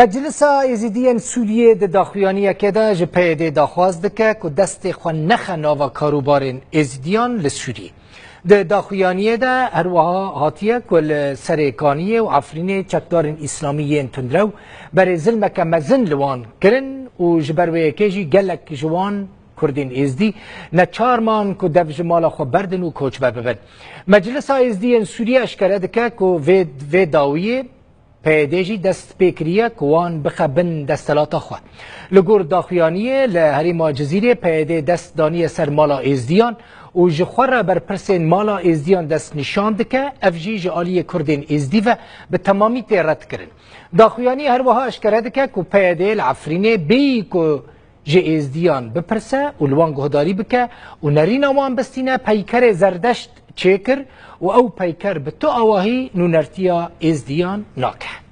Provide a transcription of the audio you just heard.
مجلس ازیدیان سوریه د داخویانی که دا جپیده داخواست که که دست خو نخه ناوا کاروبارین ازیدیان لسوریه. د داخویانی دا هروها هاتیه کل سرکانیه و عفرین چکدارین اسلامیین تندرو بر ظلمک مزن لوان کرن و جبروی کجی گلک جوان کردین ازدی نچار مان که دف جمالا خو بردن و کوچ ببند. مجلس ازیدیان سوریه اشکره دکه که وی داویه پیدایشی دست پیکریه کوان بخبن دستلات خو لگور داخویانیه لهری ما جزیره پیدا دست دانی سر مالا ازدیان و جخور بر پرسین مالا ازدیان دست نشان دکه افجی جالی کردین ازدی و به تمامی رد کرن داخویانی هر وها اشکره دکه که پیدا العفرینه بی که جه ازدیان بپرسه و لوان گهداری بکه و نرین اوان بستینه پیکر زردشت چیکر و او پیکر به تو آواهی نونرتیا ازدیان ناکه